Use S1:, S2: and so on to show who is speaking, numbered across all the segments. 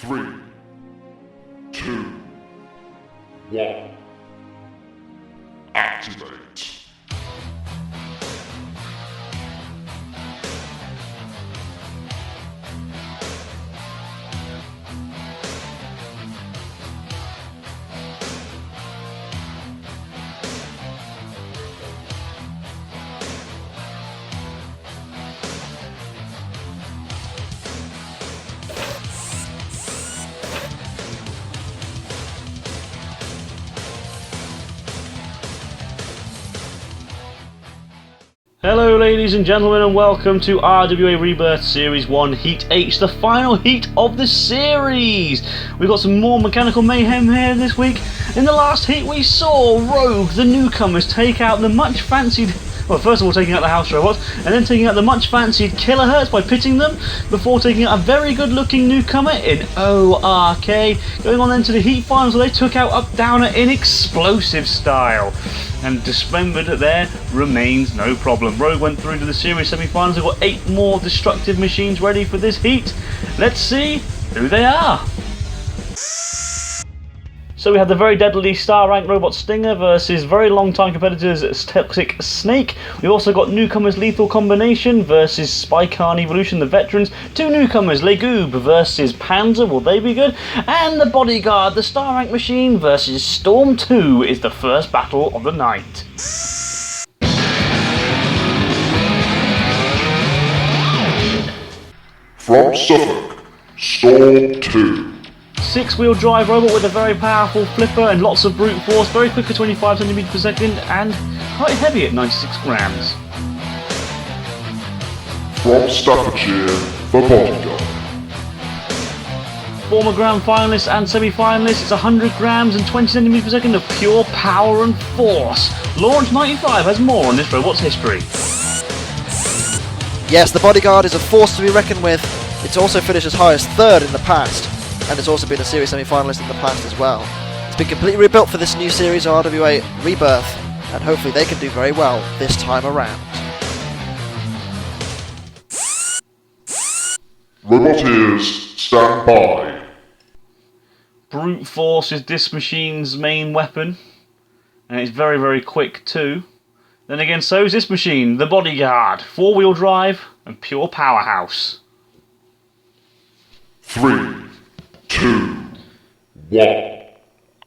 S1: 3, 2, 1. Activate.
S2: Hello ladies and gentlemen, and welcome to RWA Rebirth Series 1 Heat H, the final heat of the series! We've got some more mechanical mayhem here this week. In the last heat we saw Rogue, the newcomers, take out the much fancied... Well, first of all taking out the house robots, and then taking out the much fancied Kilohertz by pitting them, before taking out a very good looking newcomer in ORK, going on then to the heat finals where they took out Up Downer in explosive style. And dismembered there remains no problem. Rogue went through to the series semi-finals. They've got 8 more destructive machines ready for this heat. Let's see who they are. So we have the very deadly star rank robot Stinger versus very long time competitors Toxic Snake. We've also got newcomers Lethal Combination versus Spycarn Evolution, the veterans. 2 newcomers Legoob versus Panzer, will they be good? And the Bodyguard, the star rank machine versus Storm 2 is the first battle of the night.
S1: From Suffolk, Storm 2.
S2: 6-wheel drive robot with a very powerful flipper and lots of brute force, very quick at 25 centimeters per second and quite heavy at 96 grams.
S1: From Staffordshire, the Bodyguard.
S2: Former grand finalist and semi-finalist, it's 100 grams and 20 centimeters per second of pure power and force. Launch 95 has more on this robot's history.
S3: Yes, the Bodyguard is a force to be reckoned with. It's also finished as high as 3rd in the past, and it's also been a series semi-finalist in the past as well. It's been completely rebuilt for this new series RWA Rebirth, and hopefully they can do very well this time around.
S1: Roboteers, stand by.
S2: Brute force is this machine's main weapon, and it's very, very quick too. Then again, so is this machine, the Bodyguard, 4-wheel drive and pure powerhouse.
S1: 3, 2, 1.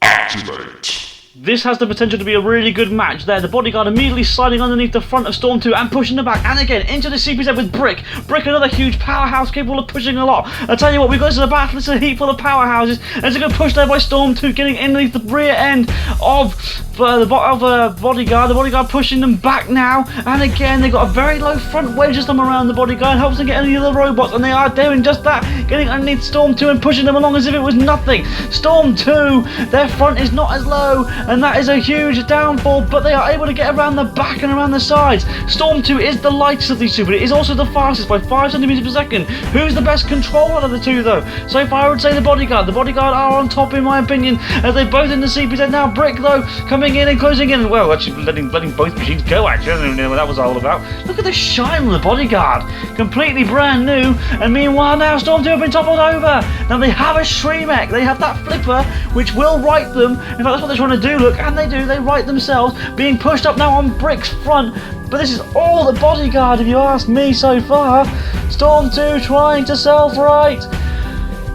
S1: Activate.
S2: This has the potential to be a really good match there. The Bodyguard immediately sliding underneath the front of Storm 2 and pushing them back. And again, into the CPZ with Brick. Brick, another huge powerhouse capable of pushing a lot. I tell you what, we've got this is a battle, this is a heat full of powerhouses. And it's a good push there by Storm 2, getting underneath the rear end of the Bodyguard. The Bodyguard pushing them back now. And again, they've got a very low front wedge system around the Bodyguard. Helps them get any of the robots. And they are doing just that. Getting underneath Storm 2 and pushing them along as if it was nothing. Storm 2, their front is not as low. And that is a huge downfall, but they are able to get around the back and around the sides. Storm 2 is the lightest of these two, but it is also the fastest by 5 centimeters per second. Who's the best control out of the two, though? So far, I would say the Bodyguard. The Bodyguard are on top, in my opinion, as they're both in the CPZ now. Brick, though, coming in and closing in. Well, actually, letting both machines go, actually. I don't even know what that was all about. Look at the shine on the Bodyguard. Completely brand new. And meanwhile, now Storm 2 have been toppled over. Now, they have a Shremek. They have that flipper, which will right them. In fact, that's what they're trying to do, look. And they do, they right themselves, being pushed up now on Brick's front. But this is all the Bodyguard, if you ask me, so far. Storm 2 trying to self-right.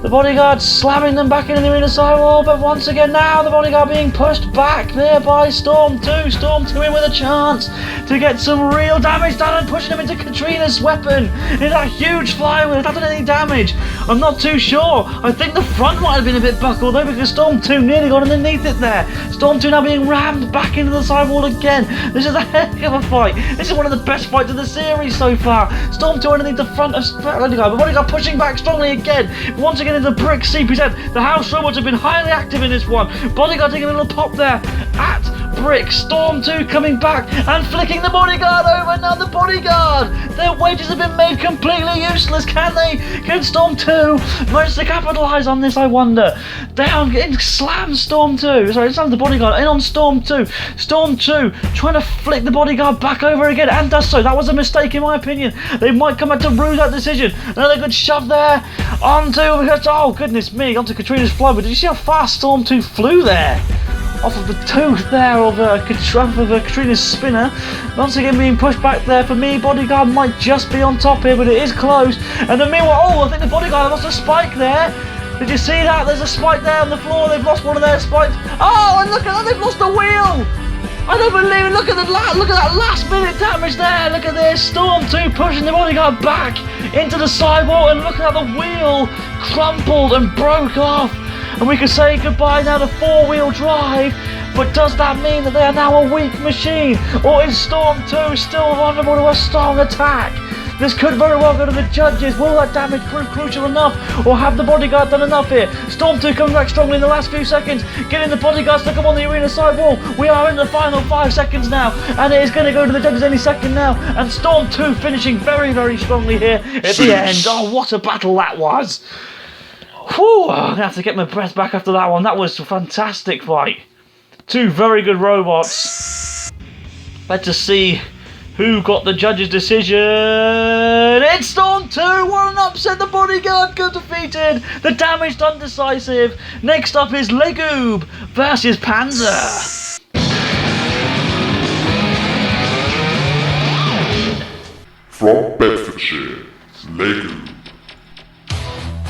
S2: The Bodyguard slamming them back into the inner sidewall, but once again now the Bodyguard being pushed back there by Storm 2. Storm 2 in with a chance to get some real damage done and pushing him into Katrina's weapon. Is that huge flying wheel? Has that done any damage? I'm not too sure. I think the front might have been a bit buckled though, because Storm 2 nearly got underneath it there. Storm 2 now being rammed back into the sidewall again. This is a heck of a fight. This is one of the best fights of the series so far. Storm 2 underneath the front of Bodyguard, but Bodyguard pushing back strongly again. Once again into the Brick CPZ. The house robots have been highly active in this one. Bodyguard taking a little pop there at Brick, Storm 2 coming back and flicking the bodyguard over. Now the bodyguard, their wages have been made completely useless. Can Storm 2 manage to capitalise on this, I wonder? Down, getting slammed, Storm 2. Sorry, slams the bodyguard in on Storm 2. Storm 2 trying to flick the bodyguard back over again and does so. That was a mistake in my opinion. They might come out to rue that decision. Another good shove there onto, oh goodness me, onto Katrina's fly. But did you see how fast Storm 2 flew there? Off of the tooth there of Katrina's spinner. Once again being pushed back there. For me, bodyguard might just be on top here, but it is close. And then meanwhile, oh, I think the bodyguard lost a spike there. Did you see that? There's a spike there on the floor. They've lost one of their spikes. Oh, and look at that, they've lost the wheel. I don't believe it. Look at that last minute damage there. Look at this. Storm 2 pushing the bodyguard back into the sidewall, and look at how the wheel crumpled and broke off. And we can say goodbye now to four-wheel drive. But does that mean that they are now a weak machine? Or is Storm 2 still vulnerable to a strong attack? This could very well go to the judges. Will that damage prove crucial enough? Or have the bodyguard done enough here? Storm 2 coming back strongly in the last few seconds. Getting the bodyguard stuck up on the arena side wall. We are in the final 5 seconds now. And it is going to go to the judges any second now. And Storm 2 finishing very, very strongly here at the end. Oh, what a battle that was. Whew, I'm going to have to get my breath back after that one. That was a fantastic fight. Two very good robots. Let's see who got the judge's decision. It's Storm 2. What an upset. The bodyguard got defeated. The damaged undecisive. Next up is Legoob versus Panzer.
S1: From Bedfordshire, Legoob.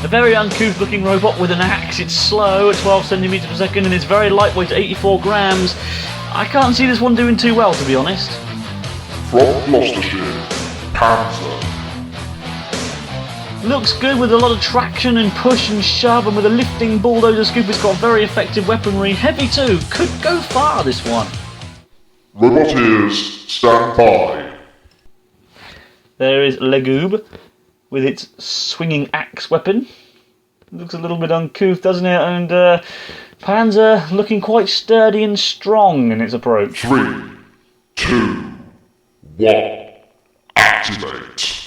S2: A very uncouth looking robot with an axe. It's slow at 12 centimeters per second and it's very lightweight at 84 grams. I can't see this one doing too well, to be honest.
S1: From Gloucestershire, Panzer.
S2: Looks good with a lot of traction and push and shove, and with a lifting bulldozer scoop it's got very effective weaponry. Heavy too. Could go far, this one.
S1: Roboteers, stand by.
S2: There is Legoob with its swinging axe weapon. Looks a little bit uncouth, doesn't it? And Panzer looking quite sturdy and strong in its approach.
S1: 3, 2, 1, activate.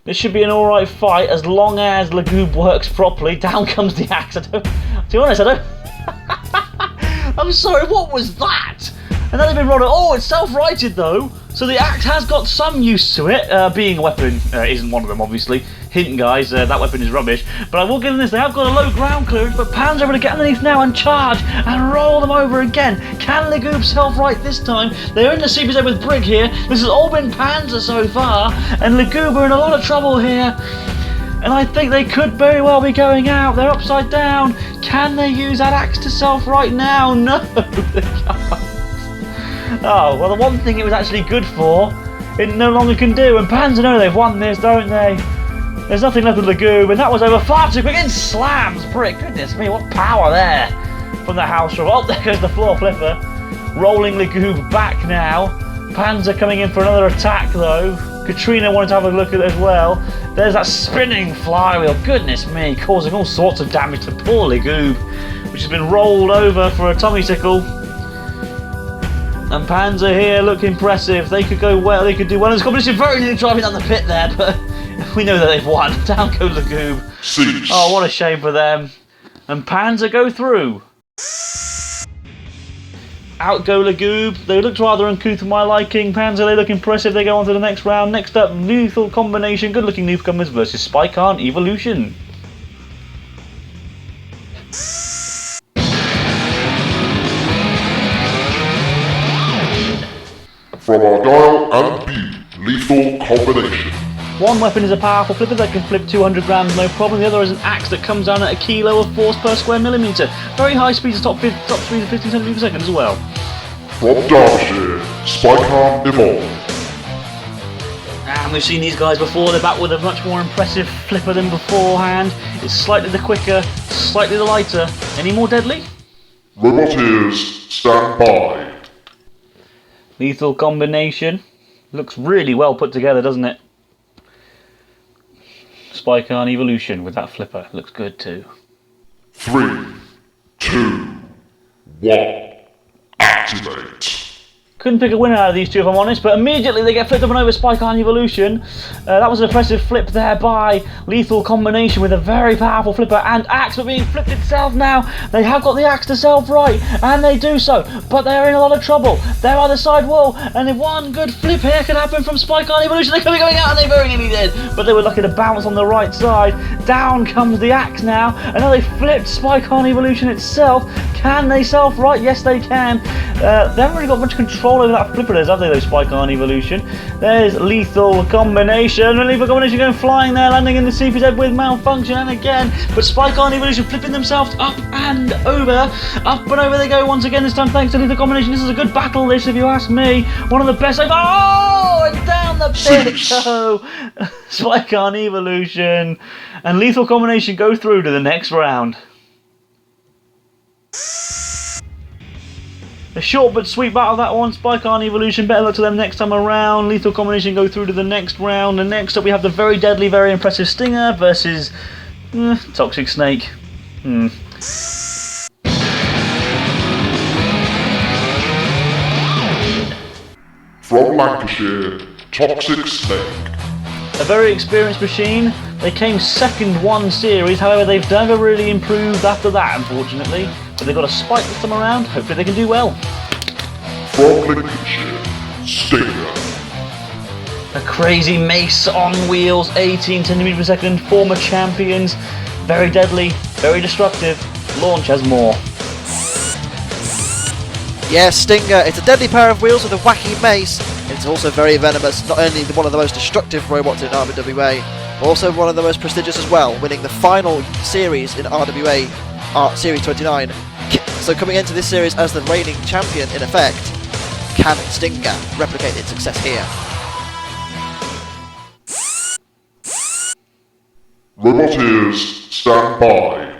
S2: This should be an alright fight as long as Legoob works properly. Down comes the axe. To be honest, I don't... I'm sorry, what was that? And then they've been rolled. Oh, it's self-righted though. So the axe has got some use to it. Being a weapon isn't one of them, obviously. Hint, guys, that weapon is rubbish. But I will give them this. They have got a low ground clearance, but Panzer able to get underneath now and charge and roll them over again. Can Legoob self-right this time? They're in the CPZ with Brig here. This has all been Panzer so far, and Legoob are in a lot of trouble here. And I think they could very well be going out. They're upside down. Can they use that axe to self-right now? No, they can't. Oh, well, the one thing it was actually good for, it no longer can do. And Panzer know they've won this, don't they? There's nothing left of Legoob, and that was over far too quick. And slams Brick. Goodness me, what power there from the house room. Oh, there goes the floor flipper. Rolling Legoob back now. Panzer coming in for another attack, though. Katrina wanted to have a look at it as well. There's that spinning flywheel. Goodness me, causing all sorts of damage to poor Legoob, which has been rolled over for a tummy tickle. And Panzer here look impressive. They could go well, they could do well in this competition. Very nearly driving down the pit there, but we know that they've won. Down goes Legoob.
S1: Cease.
S2: Oh, what a shame for them. And Panzer go through. Out go Legoob. They looked rather uncouth for my liking. Panzer, they look impressive. They go on to the next round. Next up, Lethal Combination. Good looking newcomers versus Spycarn Evolution.
S1: From Argyle and B, Lethal Combination.
S2: One weapon is a powerful flipper that can flip 200 grams no problem. The other is an axe that comes down at a kilo of force per square millimetre. Very high speeds, top speed of 15 centimetres per second as well.
S1: From Derbyshire, Spycarn Evolve.
S2: And we've seen these guys before. They're back with a much more impressive flipper than beforehand. It's slightly the quicker, slightly the lighter. Any more deadly?
S1: Roboteers, stand by.
S2: Lethal Combination. Looks really well put together, doesn't it? Spycarn Evolution with that flipper. Looks good too.
S1: 3, 2, 1, activate. activate.
S2: Couldn't pick a winner out of these two if I'm honest, but immediately they get flipped up and over Spike Iron Evolution. That was an impressive flip there by Lethal Combination with a very powerful flipper and Axe, but being flipped itself now. They have got the Axe to self right, and they do so, but they're in a lot of trouble. They're on the side wall, and if one good flip here could happen from Spike Iron Evolution, they could be going out, and they very nearly did, but they were lucky to bounce on the right side. Down comes the Axe now, and now they flipped Spike Iron Evolution itself. Can they self right? Yes, they can. They haven't really got much control over that flipper, have they, though, Spike Iron Evolution? There's Lethal Combination, and Lethal Combination going flying there, landing in the CPZ with Malfunction, and again, but Spike Iron Evolution flipping themselves up and over they go once again, this time thanks to Lethal Combination. This is a good battle, this, if you ask me. One of the best, oh, and down the pit go! Spike Iron Evolution, and Lethal Combination go through to the next round. A short but sweet battle, that one. Spike Iron Evolution, better luck to them next time around. Lethal Combination go through to the next round. And next up we have the very deadly, very impressive Stinger versus Toxic Snake.
S1: From Lancashire, Toxic Snake.
S2: A very experienced machine. They came second one series, however they've never really improved after that, unfortunately. But they've got a Spike this time around, hopefully they can do well.
S1: From Lincolnshire, Stinger.
S2: A crazy mace on wheels, 18 centimeters per second, former champions. Very deadly, very destructive. Launch has more.
S3: Yes, Stinger, it's a deadly pair of wheels with a wacky mace. It's also very venomous, not only one of the most destructive robots in RWA, but also one of the most prestigious as well, winning the final series in RWA, Series 29. So coming into this series as the reigning champion in effect, can Stinger replicate its success here?
S1: Roboteers, stand by.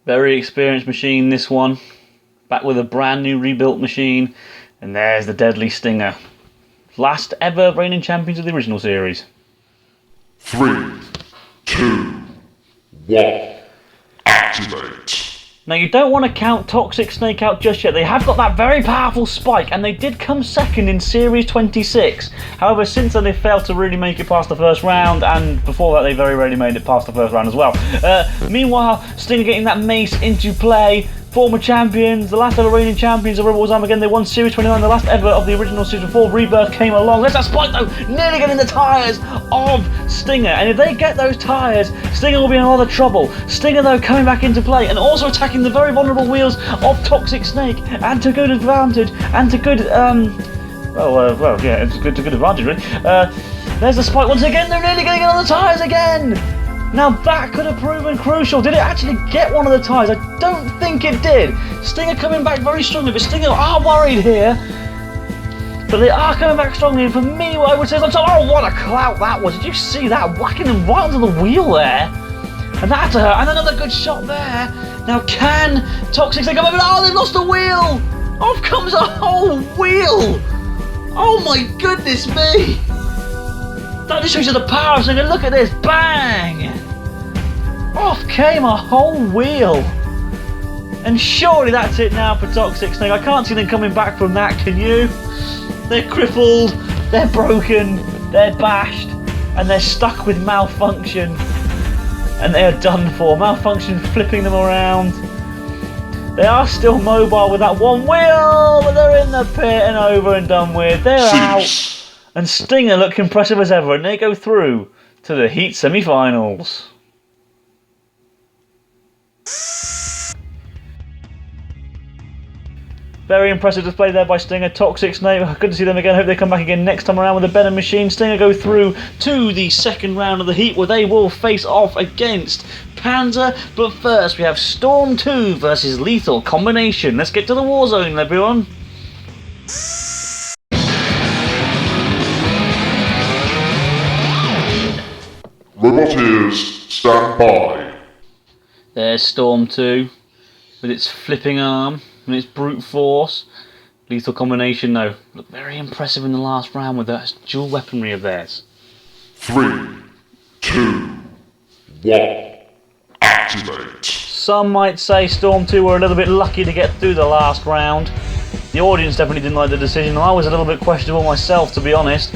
S2: Very experienced machine, this one. Back with a brand new rebuilt machine. And there's the deadly Stinger. Last ever reigning champions of the original series.
S1: 3, 2, 1, activate.
S2: Now you don't want to count Toxic Snake out just yet. They have got that very powerful Spike, and they did come second in Series 26. However, since then they failed to really make it past the first round, and before that they very rarely made it past the first round as well. Meanwhile, Stinger getting that mace into play. Former champions, the last ever reigning champions of Rebirth again. They won Series 29, the last ever of the original series before Rebirth came along. There's that Spike though, nearly getting the tyres of Stinger. And if they get those tyres, Stinger will be in a lot of trouble. Stinger though coming back into play and also attacking the very vulnerable wheels of Toxic Snake, and to good advantage, and to good, well, yeah, it's good to good advantage really. There's the Spike once again, they're nearly getting it on the tyres again. Now that could have proven crucial. Did it actually get one of the tyres? I don't think it did. Stinger coming back very strongly, but Stinger are worried here. But they are coming back strongly, and for me, what I would say is on top. Oh, what a clout that was. Did you see that? Whacking them right onto the wheel there. And that to her, and another good shot there. Now can Toxic Snake come over? Oh, they've lost the wheel. Off comes a whole wheel. Oh my goodness me. That just shows you the power of Stinger. Look at this, bang! Off came a whole wheel. And surely that's it now for Toxic Snake. I can't see them coming back from that, can you? They're crippled, they're broken, they're bashed, and they're stuck with Malfunction. And they are done for. Malfunction flipping them around. They are still mobile with that one wheel, but they're in the pit and over and done with. They're out. And Stinger look impressive as ever, and they go through to the Heat semi-finals. Very impressive display there by Stinger. Toxic Snake, good to see them again. Hope they come back again next time around with a better machine. Stinger go through to the second round of the Heat, where they will face off against Panzer. But first we have Storm 2 versus Lethal Combination. Let's get to the war zone, everyone.
S1: Roboteers, stand by.
S2: There's Storm 2 with its flipping arm and its brute force. Lethal Combination, though, looked very impressive in the last round with that dual weaponry of theirs.
S1: 3, 2, 1, activate.
S2: Some might say Storm 2 were a little bit lucky to get through the last round. The audience definitely didn't like the decision. I was a little bit questionable myself, to be honest.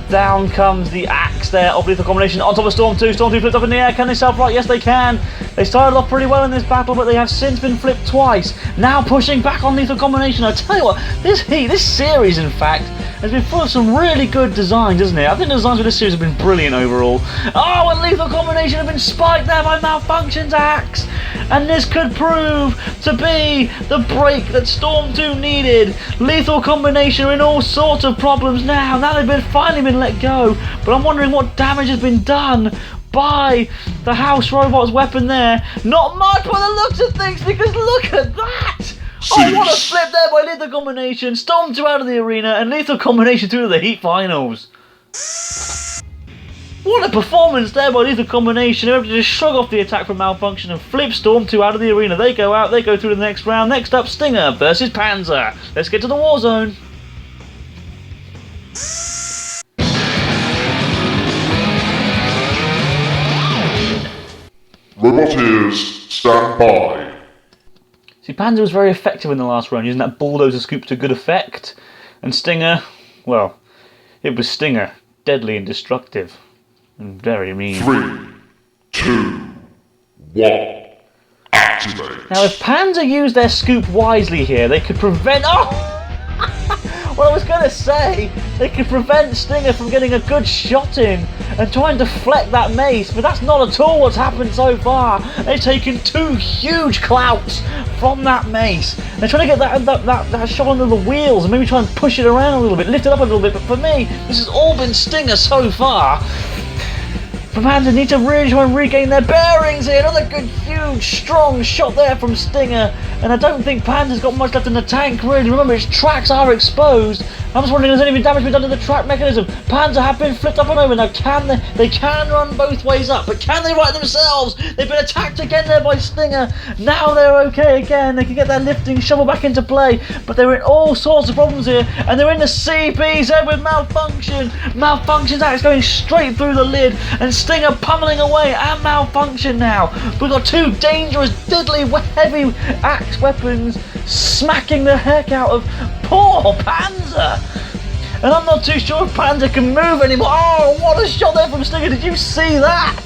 S2: Down comes the axe there of Lethal Combination on top of Storm 2. Storm 2 flipped up in the air. Can they self-right? Yes, they can. They started off pretty well in this battle, but they have since been flipped twice. Now pushing back on Lethal Combination. I tell you what, this series, in fact, has been full of some really good designs, isn't it? I think the designs of this series have been brilliant overall. Oh, and Lethal Combination have been spiked there by Malfunction's axe. And this could prove to be the break that Storm 2 needed. Lethal Combination are in all sorts of problems now. Now they've finally been let go. But I'm wondering what damage has been done by the House Robot's weapon there. Not much by the looks of things, because look at that! Oh, what a flip there by Lethal Combination. Storm 2 out of the arena and Lethal Combination through to the Heat Finals. What a performance there by Lethal Combination. They're able to just shrug off the attack from Malfunction and flip Storm 2 out of the arena. They go out, they go through to the next round. Next up, Stinger versus Panzer. Let's get to the war zone.
S1: Roboteers, stand by.
S2: See, Panzer was very effective in the last round, using that bulldozer scoop to good effect. And Stinger, well, it was Stinger. Deadly and destructive. And very mean.
S1: 3, 2, 1. Activate.
S2: Now, if Panzer used their scoop wisely here, they could prevent... Oh! What I was going to say, they could prevent Stinger from getting a good shot in and try and deflect that mace, but that's not at all what's happened so far. They've taken 2 huge clouts from that mace. They're trying to get that shot under the wheels and maybe try and push it around a little bit, lift it up a little bit, but for me, this has all been Stinger so far. Panzer need to really try and regain their bearings here. Another good, huge, strong shot there from Stinger. And I don't think Panzer's got much left in the tank, really. Remember, its tracks are exposed. I'm just wondering if there's any damage been done to the track mechanism. Panzer have been flipped up and over. Now, they can run both ways up, but can they right themselves? They've been attacked again there by Stinger. Now they're okay again. They can get their lifting shovel back into play, but they're in all sorts of problems here. And they're in the CPZ with Malfunction. Malfunction's axe going straight through the lid, and Stinger pummeling away and Malfunction now. We've got 2 dangerous, deadly, heavy axe weapons smacking the heck out of poor Panzer. And I'm not too sure if Panzer can move anymore. Oh, what a shot there from Stinger. Did you see that?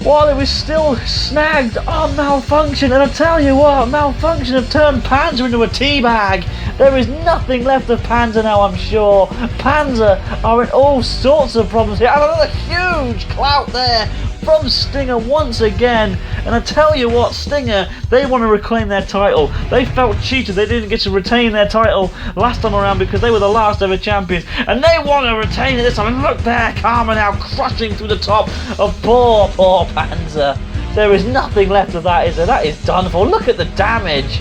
S2: While it was still snagged on Malfunction. And I tell you what, Malfunction have turned Panzer into a teabag. There is nothing left of Panzer now, I'm sure. Panzer are in all sorts of problems here. And another huge clout there from Stinger once again. And I tell you what, Stinger, they want to reclaim their title. They felt cheated. They didn't get to retain their title last time around because they were the last ever champions. And they want to retain it this time. And look there, Karma now crushing through the top of poor Panzer. There is nothing left of that, is there? That is done for. Look at the damage.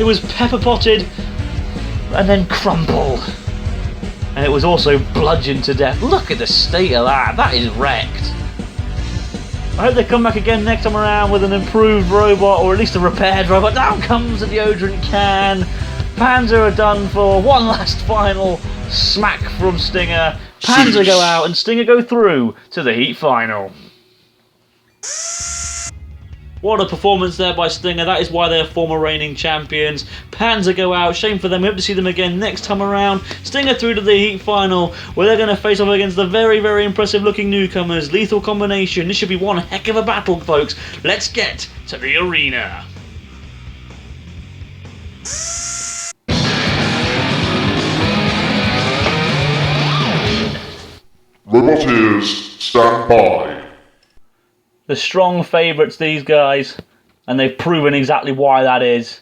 S2: It was pepper potted and then crumpled. And it was also bludgeoned to death. Look at the state of that. That is wrecked. I hope they come back again next time around with an improved robot, or at least a repaired robot. Down comes the deodorant can. Panzer are done for. One last final smack from Stinger. Panzer go out and Stinger go through to the Heat Final. What a performance there by Stinger. That is why they're former reigning champions. Panzer go out. Shame for them. We hope to see them again next time around. Stinger through to the Heat Final, where they're going to face off against the very, very impressive looking newcomers. Lethal Combination. This should be one heck of a battle, folks. Let's get to the arena.
S1: Roboteers, stand by.
S2: The strong favourites, these guys, and they've proven exactly why that is.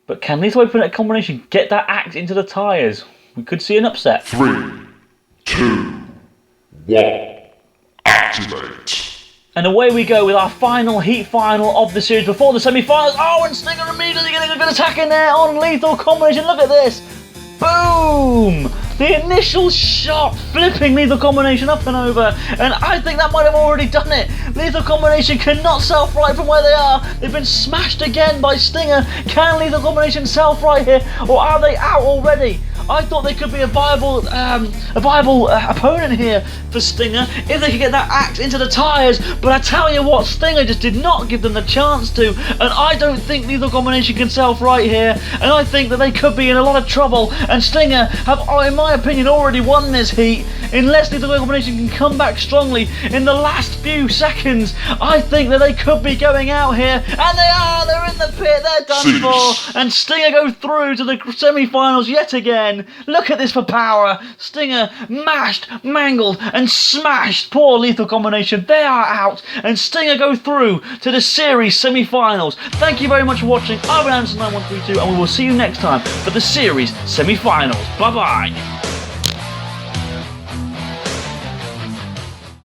S2: But can Lethal Combination get that axe into the tyres? We could see an upset.
S1: 3, 2, 1. Activate.
S2: And away we go with our final Heat Final of the series before the semi-finals. Oh, and Stinger immediately getting a good attack in there on Lethal Combination. Look at this. Boom! The initial shot flipping Lethal Combination up and over, and I think that might have already done it. Lethal Combination cannot self-right from where they are. They've been smashed again by Stinger. Can Lethal Combination self-right here, or are they out already? I thought they could be a viable opponent here for Stinger if they could get that axe into the tyres, but I tell you what, Stinger just did not give them the chance to, and I don't think Lethal Combination can self-right here, and I think that they could be in a lot of trouble, and Stinger have, in my opinion, already won this heat. Unless Lethal Combination can come back strongly in the last few seconds, I think that they could be going out here, and they are, they're in the pit, they're done for, and Stinger go through to the semi-finals yet again. Look at this for power. Stinger mashed, mangled, and smashed poor Lethal Combination. They are out, and Stinger go through to the series semi-finals. Thank you very much for watching. I've been Anderson9132, and we will see you next time for the series semi-finals. Bye-bye.